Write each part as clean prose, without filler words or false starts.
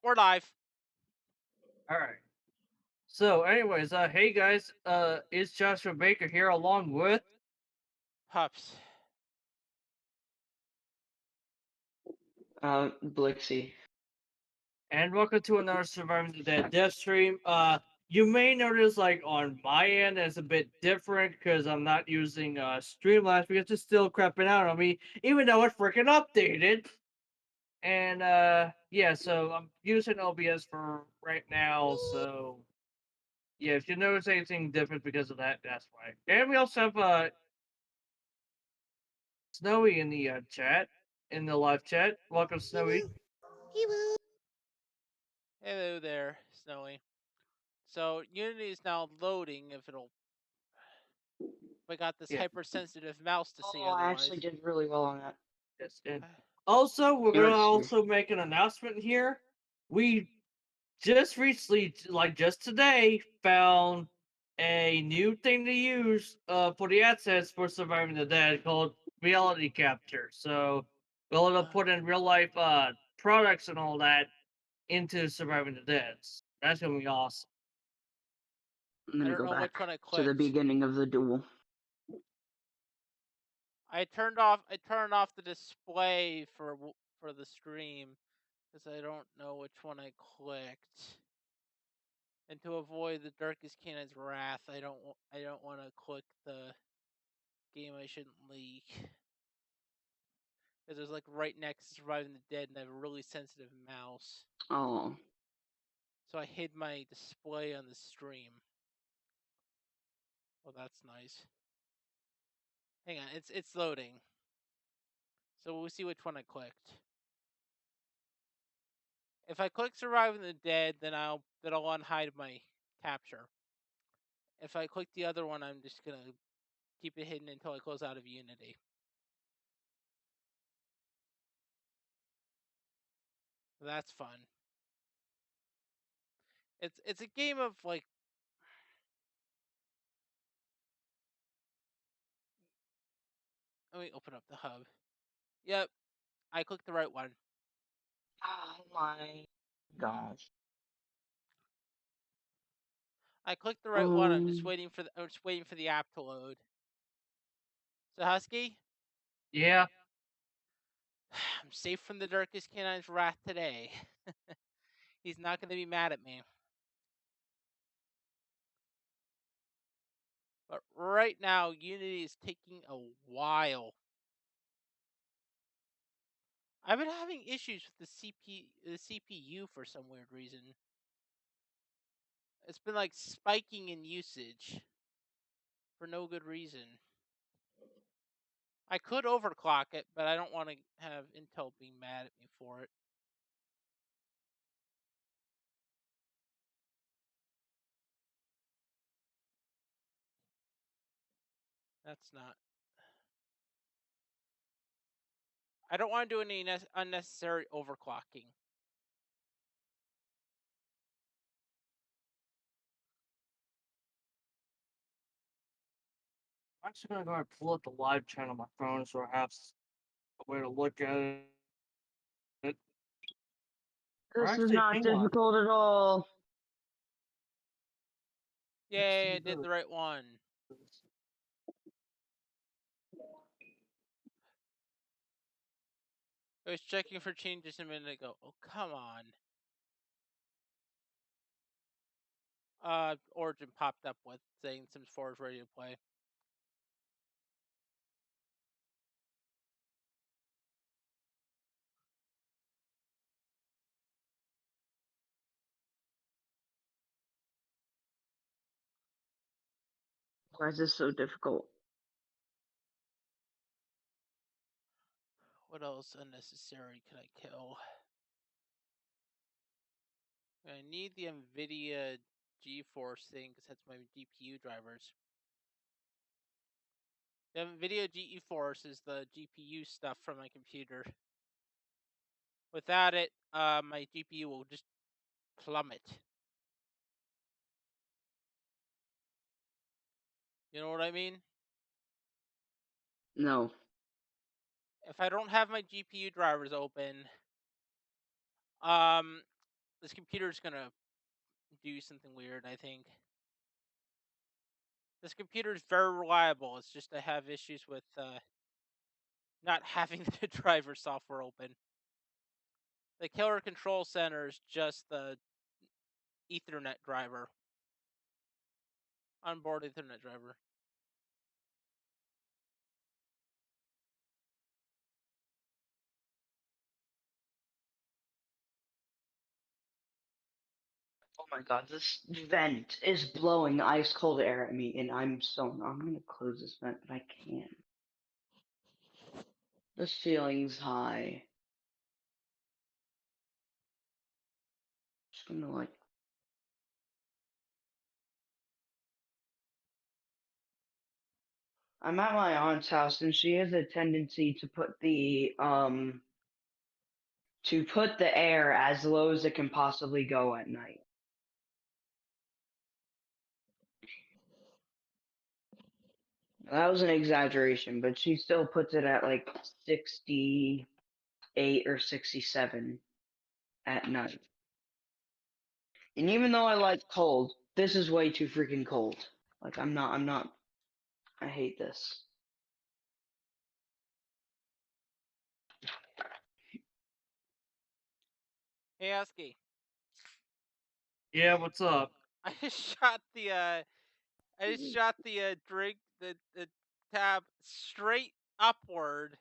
we're live. All right. So, anyways, hey guys, it's Joshua Baker here, along with, Pups. Blixie. and welcome to another Surviving the Dead Devstream. You may notice, like on my end, it's a bit different because I'm not using Streamlabs because it's still crapping out on me, even though it's freaking updated. And yeah, so I'm using OBS for right now. So yeah, if you notice anything different because of that, that's why. And we also have Snowy in the chat, in the live chat. Welcome, Snowy. Hello there, Snowy. So Unity is now loading. If we got this Yeah. hypersensitive mouse to see Oh, I actually otherwise. did really well on that. Yes, and also we're Give gonna it to you. also make an announcement here. We just recently, like just today, found a new thing to use for the assets for Surviving the Dead called reality capture. So we're gonna put in real life products and all that into Surviving the Dead. That's gonna be awesome. I'm I gonna don't go know which back one I to the clicked. beginning of the duel. I turned off the display for the stream because I don't know which one I clicked. And to avoid the darkest canine's wrath, I don't want to click the game I shouldn't leak. Because it was like right next to Surviving the Dead, and I have a really sensitive mouse. Oh. So I hid my display on the stream. Well, that's nice. Hang on, it's loading. So we'll see which one I clicked. If I click Surviving the Dead, then I'll unhide my capture. If I click the other one, I'm just gonna keep it hidden until I close out of Unity. That's fun. It's a game of like let me open up the hub. Yep, I clicked the right one. Oh my gosh. I clicked the right one. I'm just waiting for the app to load. So Husky, Yeah. I'm safe from the darkest canine's wrath today. He's not going to be mad at me. But right now, Unity is taking a while. I've been having issues with the CPU for some weird reason. It's been like spiking in usage for no good reason. I could overclock it, but I don't want to have Intel being mad at me for it. That's not. I don't want to do any unnecessary overclocking. I'm actually gonna go and pull up the live chat on my phone so I have a way to look at it. This is Actually, not hang on. difficult at all. Yay, I did the right one. I was checking for changes a minute ago. Oh, come on. Origin popped up with saying Sims 4 is ready to play. Why is this so difficult? What else unnecessary can I kill? I need the NVIDIA GeForce thing because that's my GPU drivers. The NVIDIA GeForce is the GPU stuff from my computer. Without it, my GPU will just plummet. You know what I mean? No. If I don't have my GPU drivers open, um, this computer's gonna do something weird, I think. This computer is very reliable. It's just I have issues with not having the driver software open. The killer control center is just the Ethernet driver, onboard Ethernet driver. Oh my god, this vent is blowing ice cold air at me, and I'm gonna close this vent, but I can't. This feeling's high. Just gonna like. I'm at my aunt's house, and she has a tendency to put the air as low as it can possibly go at night. That was an exaggeration, but she still puts it at like 68 or 67 at night. And even though I like cold, this is way too freaking cold. Like I'm not, I hate this. Hey, Husky. Yeah, what's up? I just shot the drink the tab straight upward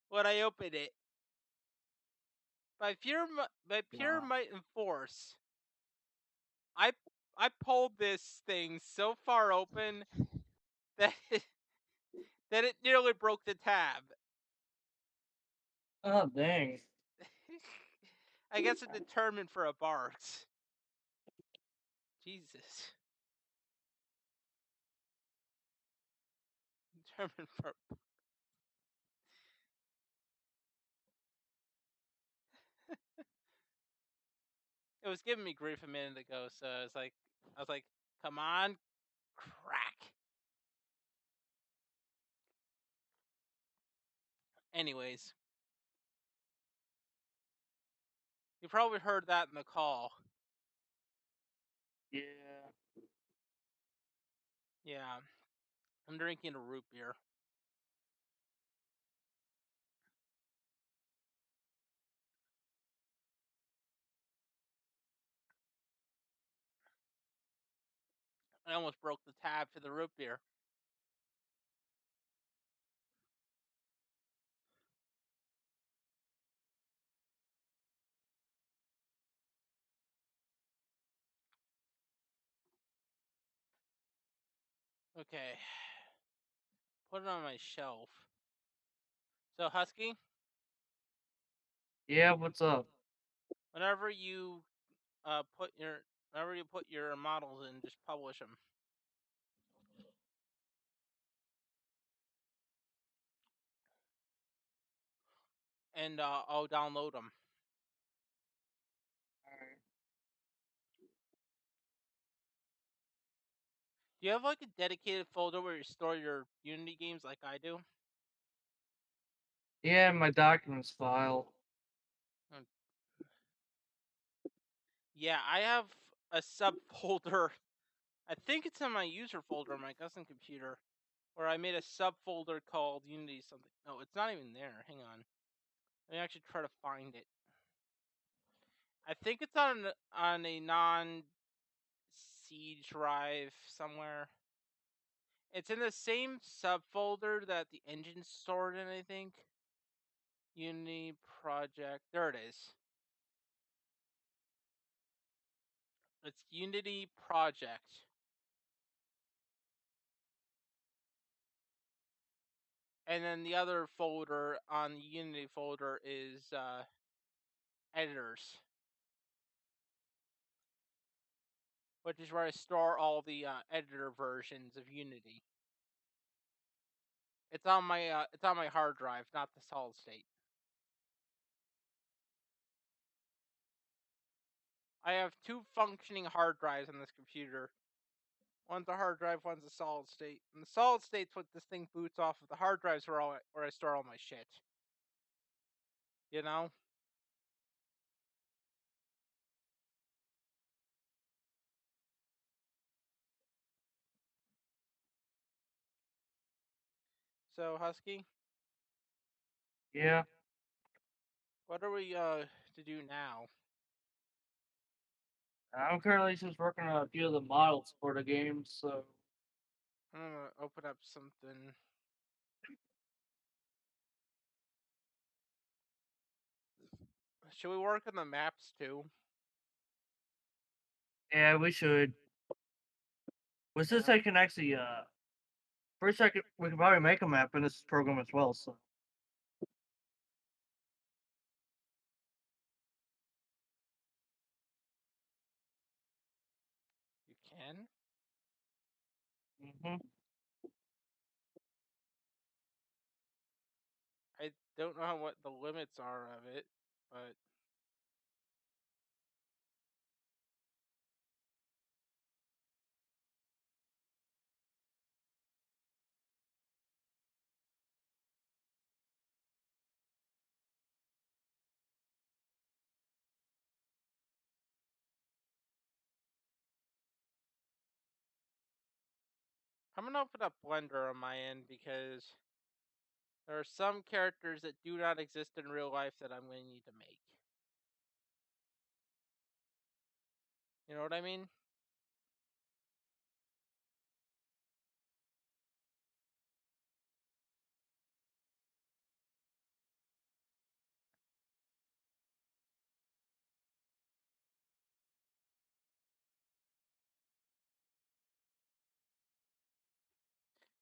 when I opened it. By pure might and force, I pulled this thing so far open that it nearly broke the tab. Oh, dang. I guess it determined for a Barks. Jesus. Determined for. It was giving me grief a minute ago, so I was like, come on, crack. Anyways, you probably heard that in the call. Yeah. Yeah, I'm drinking a root beer. I almost broke the tab to the root beer. Okay. Put it on my shelf. So, Husky, Yeah, what's up? whenever you put your models in, just publish them. And I'll download them. Alright. Do you have like a dedicated folder where you store your Unity games like I do? Yeah, my documents file. Yeah, I have a subfolder. I think it's in my user folder on my custom computer, where I made a subfolder called Unity something. No, it's not even there. Hang on. Let me actually try to find it. I think it's on a non C drive somewhere. It's in the same subfolder that the engine's stored in, I think. Unity project. There it is. It's Unity project. And then the other folder on the Unity folder is editors, which is where I store all the editor versions of Unity. It's on my hard drive, not the solid state. I have two functioning hard drives on this computer. One's a hard drive, one's a solid state. And the solid state's what this thing boots off of. The hard drives where I store all my shit. You know? So, Husky, Yeah. what are we to do now? I'm currently just working on a few of the models for the game, so I'm gonna open up something. Should we work on the maps too? yeah, we should. Was this Yeah. I can actually first we could probably make a map in this program as well, so You can. hmm I don't know what the limits are of it, but I'm gonna open up Blender on my end because there are some characters that do not exist in real life that I'm going to need to make. You know what I mean?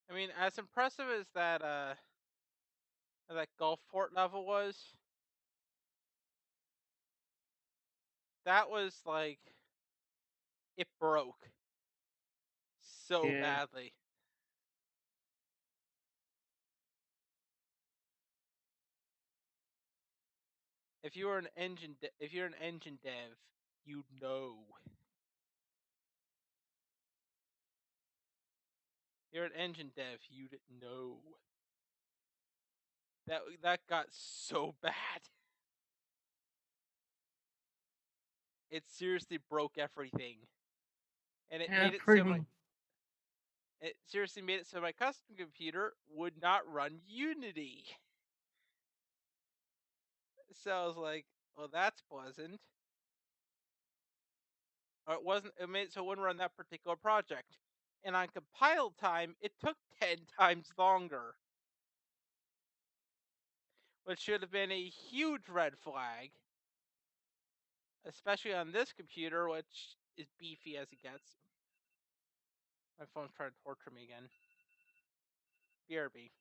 I mean, as impressive as that golf fort level was, that was like it broke so yeah. badly. If you were if you're an engine dev, you'd know. You're an engine dev, you'd know. That got so bad. It seriously broke everything. And it Yeah, made it so pretty. it seriously made it so my custom computer would not run Unity. So I was like, well, that's pleasant. Or it wasn't. It made it so it wouldn't run that particular project. And on compile time, it took 10 times longer, which should have been a huge red flag, especially on this computer, which is beefy as it gets. My phone's trying to torture me again. BRB.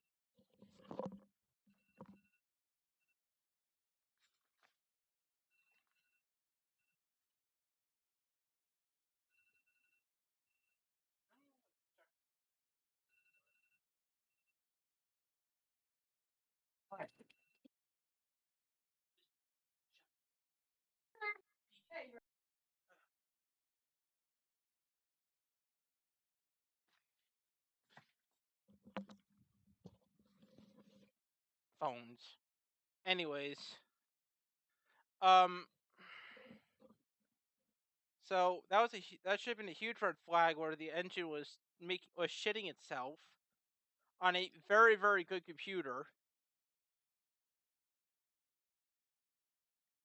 Phones. Anyways, um, so that should have been a huge red flag where the engine was shitting itself on a very good computer.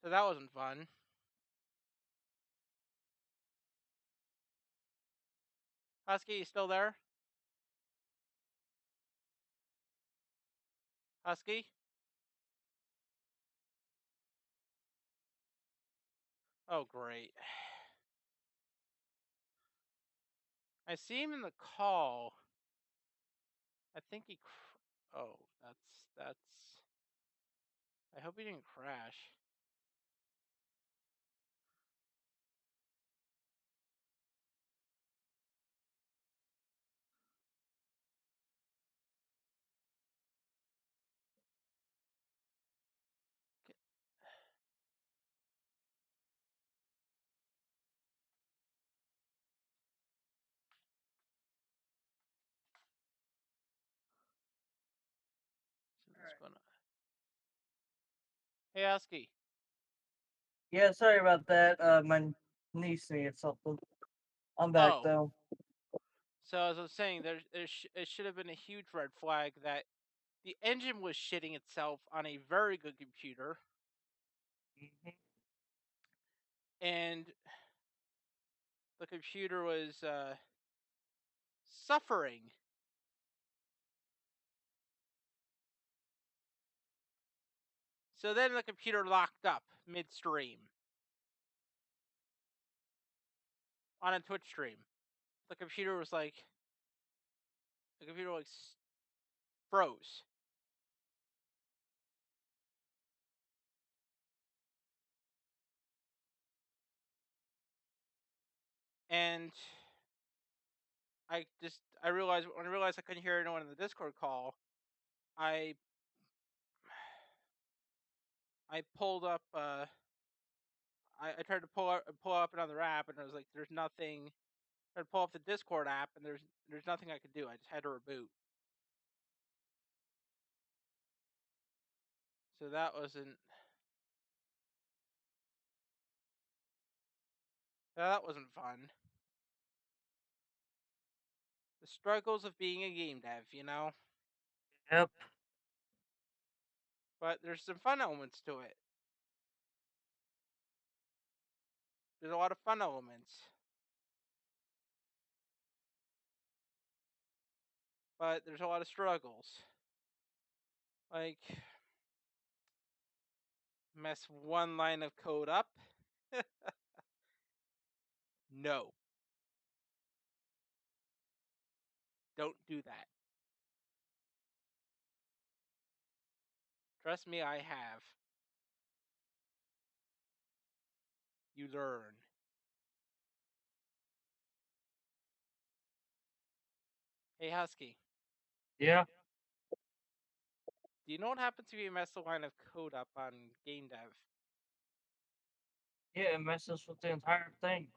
So that wasn't fun. Husky, you still there? Husky? Oh, great. I see him in the call. I think he. Oh, that's. I hope he didn't crash. Hey, Husky. Yeah, sorry about that. My niece needed something. I'm back Oh, though. so as I was saying, it should have been a huge red flag that the engine was shitting itself on a very good computer, Mhm. and the computer was suffering. So then the computer locked up midstream on a Twitch stream. The computer was like, froze. And I realized when I realized I couldn't hear anyone in the Discord call, I pulled up I tried to pull up another app, and I was like, there's nothing. I tried to pull up the Discord app, and there's nothing I could do. I just had to reboot. So that wasn't fun. The struggles of being a game dev, you know. Yep. But there's some fun elements to it. There's a lot of fun elements. But there's a lot of struggles. Like, mess one line of code up? No. Don't do that. Trust me, I have. You learn. Hey, Husky. Yeah. Do you know what happens if you mess a line of code up on game dev? Yeah, it messes with the entire thing.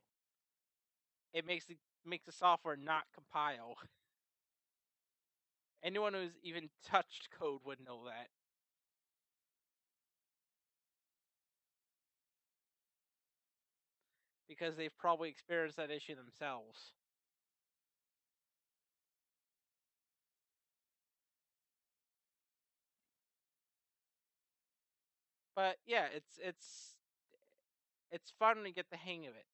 It makes the software not compile. Anyone who's even touched code would know that. Because they've probably experienced that issue themselves. But yeah, it's fun when you get the hang of it.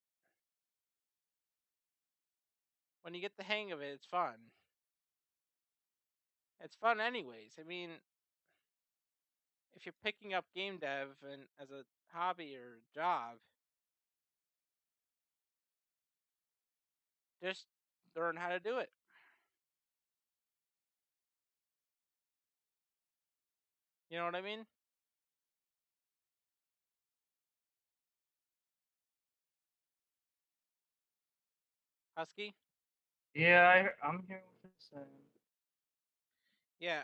When you get the hang of it, it's fun. It's fun anyways. I mean, if you're picking up game dev and as a hobby or job, just learn how to do it. You know what I mean? Husky? Yeah, I'm here with this. Yeah,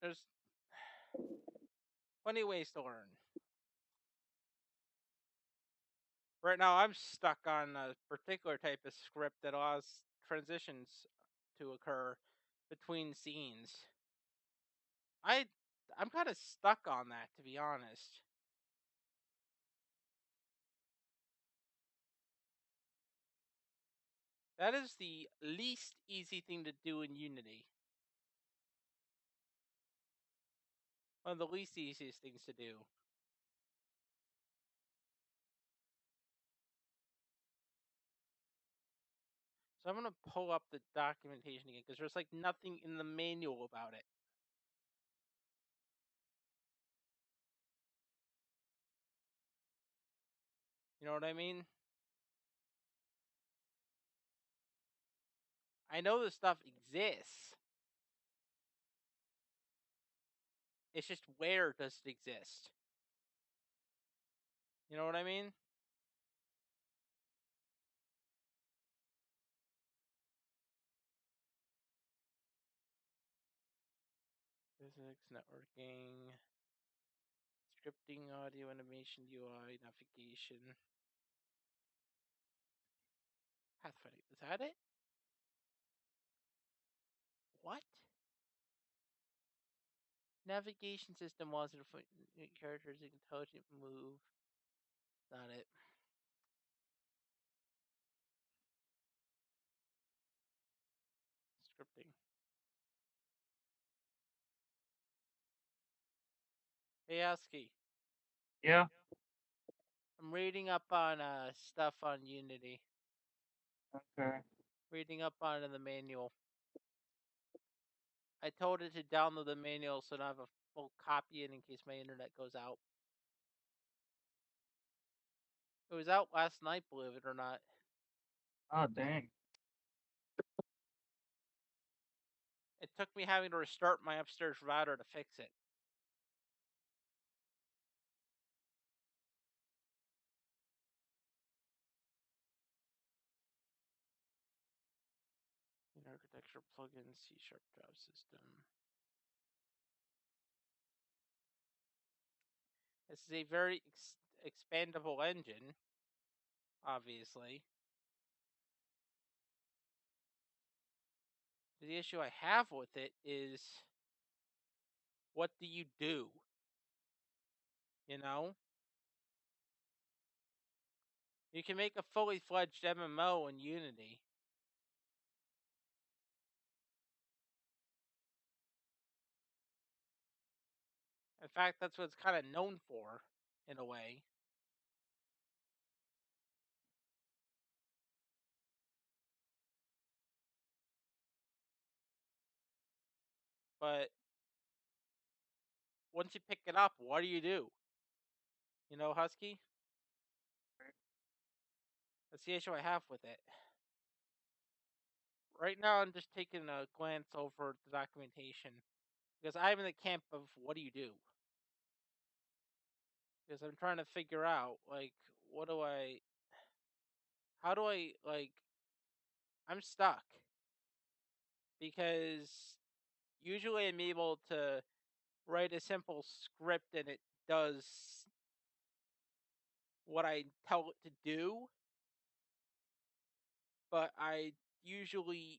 there's plenty of ways to learn. Right now, I'm stuck on a particular type of script that allows transitions to occur between scenes. I'm kind of stuck on that, to be honest. That is the least easy thing to do in Unity. One of the least easiest things to do. So I'm gonna pull up the documentation again because there's like nothing in the manual about it. You know what I mean? I know this stuff exists. It's just where does it exist? You know what I mean? Physics, networking, scripting, audio, animation, UI, navigation. Pathfinding. Is that it? What? Navigation system was it for characters intelligent move. Not it. Scripting. Hey, Husky. Yeah. I'm reading up on stuff on Unity. Okay. Reading up on it in the manual. I told it to download the manual so I have a full copy in case my internet goes out. It was out last night, believe it or not. Oh dang. It took me having to restart my upstairs router to fix it. Architecture plugin C# job system. This is a very expandable engine, obviously. The issue I have with it is, what do you do? You know? You can make a fully fledged MMO in Unity. In fact, that's what it's kind of known for, in a way. But once you pick it up, what do? You know, Husky? That's the issue I have with it. Right now, I'm just taking a glance over the documentation because I'm in the camp of what do you do? Because I'm trying to figure out, like, how do I, like, I'm stuck. Because usually I'm able to write a simple script and it does what I tell it to do. But that's usually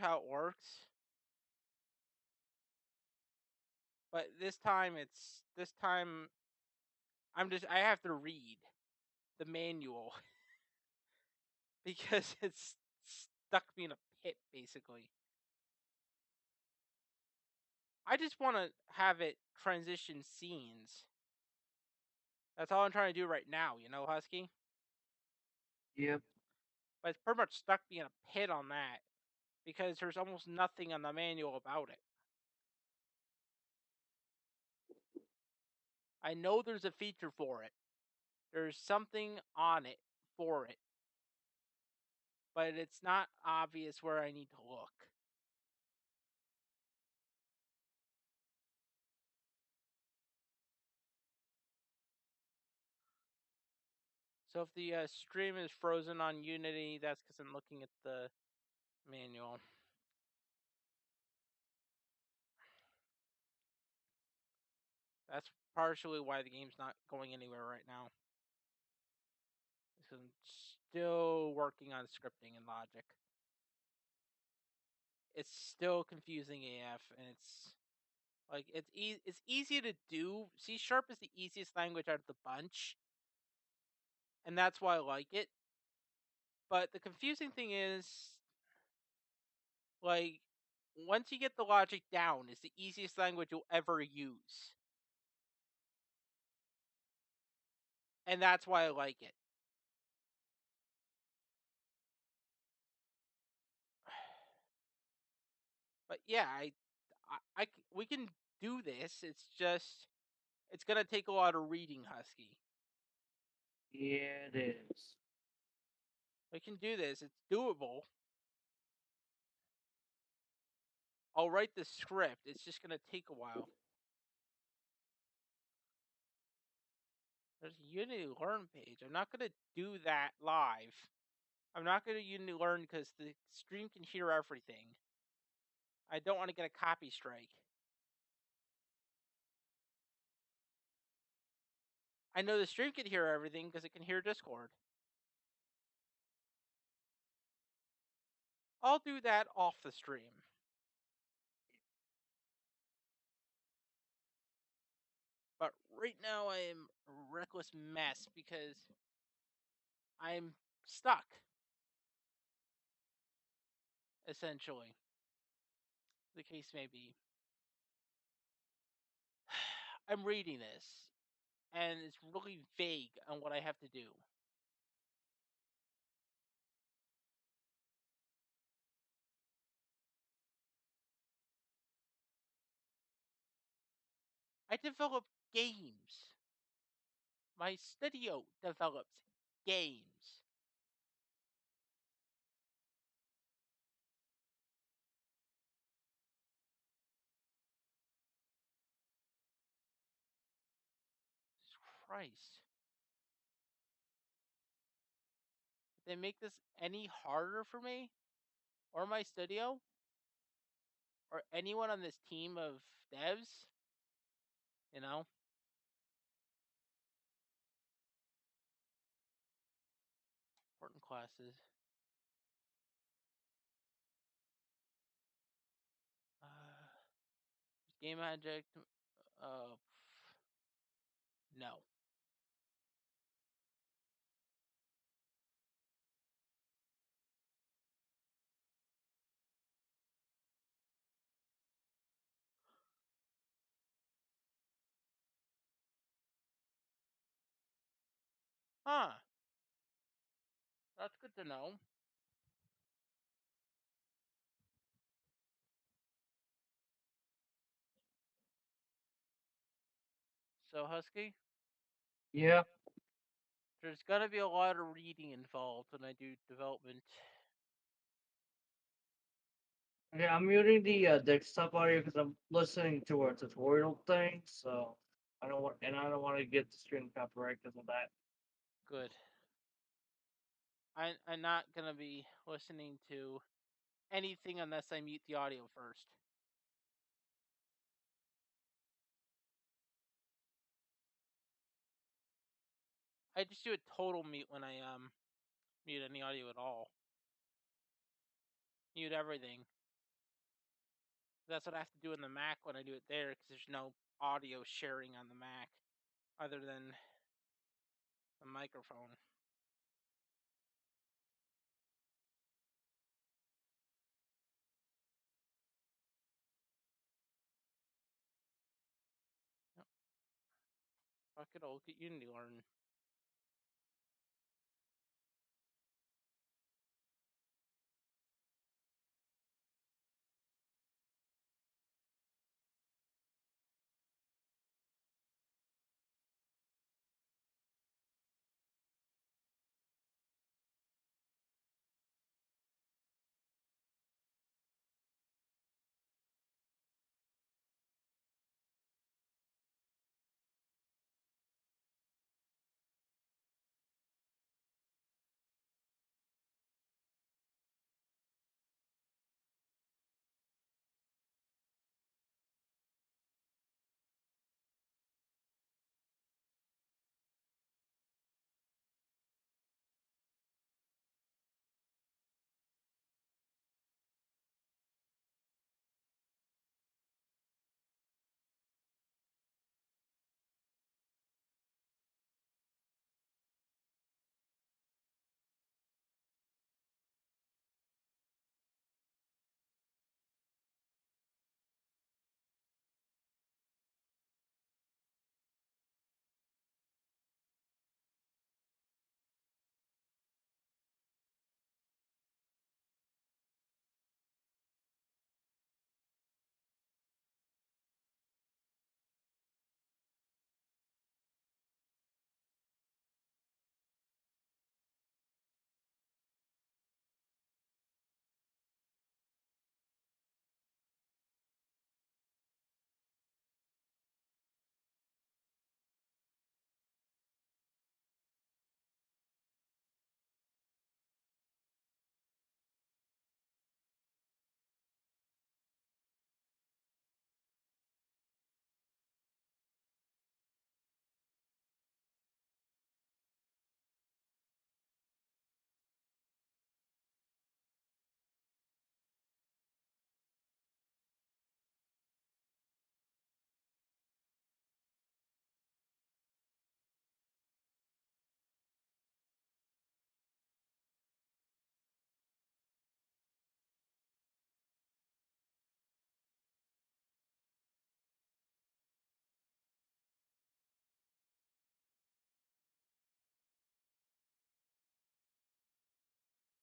how it works. But this time I have to read the manual because it's stuck me in a pit, basically. I just want to have it transition scenes. That's all I'm trying to do right now, you know, Husky? Yep. But it's pretty much stuck me in a pit on that because there's almost nothing on the manual about it. I know there's a feature for it. There's something on it for it. But it's not obvious where I need to look. So if the stream is frozen on Unity, that's because I'm looking at the manual. That's partially why the game's not going anywhere right now. Because I'm still working on scripting and logic. It's still confusing AF, and it's like it's easy to do. C# is the easiest language out of the bunch, and that's why I like it. But the confusing thing is, like, once you get the logic down, it's the easiest language you'll ever use. And that's why I like it. But yeah, we can do this. It's gonna take a lot of reading, Husky. Yeah, it is. We can do this. It's doable. I'll write the script. It's just gonna take a while. There's a Unity Learn page. I'm not gonna do that live. I'm not gonna Unity Learn because the stream can hear everything. I don't want to get a copy strike. I know the stream can hear everything because it can hear Discord. I'll do that off the stream. But right now I am a reckless mess because I'm stuck. Essentially. The case may be. I'm reading this, and it's really vague on what I have to do. I develop games. My studio develops games. Jesus Christ. Did they make this any harder for me? Or my studio? Or anyone on this team of devs? You know? Important classes. Game object. No. Huh. That's good to know. So, Husky, Yeah. there's gotta be a lot of reading involved when I do development. Okay, I'm muting the desktop audio because I'm listening to a tutorial thing, so I don't want to get the stream copyright because of that. Good. I'm not gonna be listening to anything unless I mute the audio first. I just do a total mute when I mute any audio at all. Mute everything. That's what I have to do in the Mac when I do it there, because there's no audio sharing on the Mac other than the microphone. Yep. Fuck it, I'll look at Unity learn.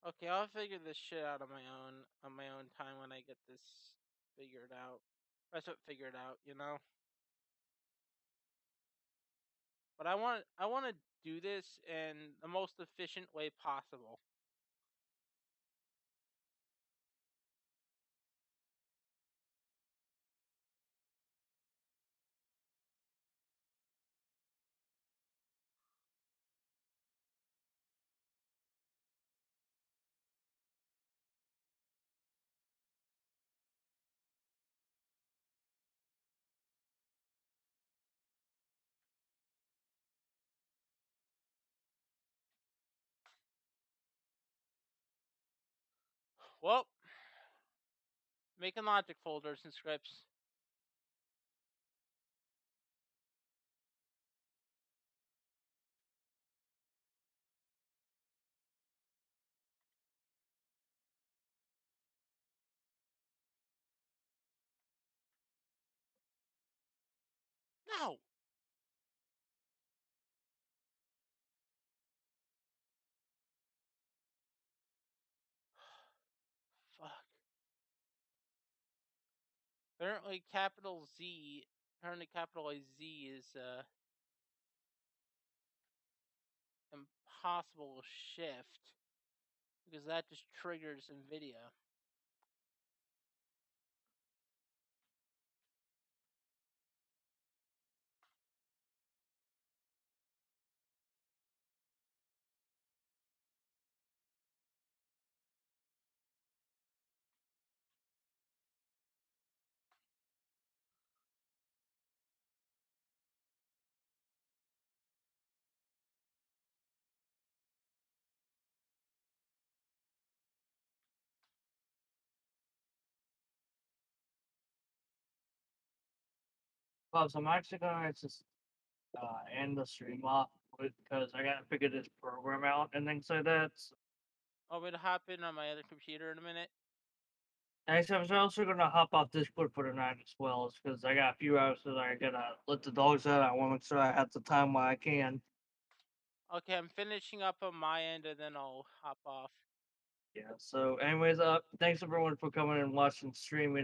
Okay, I'll figure this shit out on my own time when I get this figured out. That's what figured out, you know. But I want to do this in the most efficient way possible. Well, making logic folders and scripts. No. Fuck. Apparently, capital Z. Apparently, capitalized Z is impossible to shift because that just triggers NVIDIA. Well, so I'm actually gonna just end the stream off because I gotta figure this program out and things like that. So, I'll be to hop in on my other computer in a minute. actually, I was also gonna hop off Discord for the night as well, because I got a few hours that I gotta let the dogs out. I want to make sure I have the time while I can. Okay, I'm finishing up on my end and then I'll hop off. Yeah. So, anyways, thanks everyone for coming and watching the stream.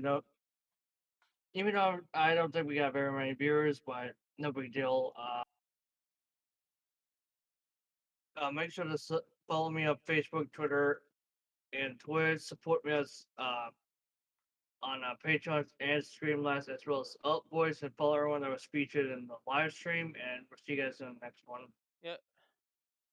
Even though I don't think we got very many viewers, but no big deal. Make sure to follow me on Facebook, Twitter, and Twitch. Support me on Patreon and Streamlabs, as well as Up Voice, and follow everyone that was featured in the live stream. And we'll see you guys in the next one. Yep.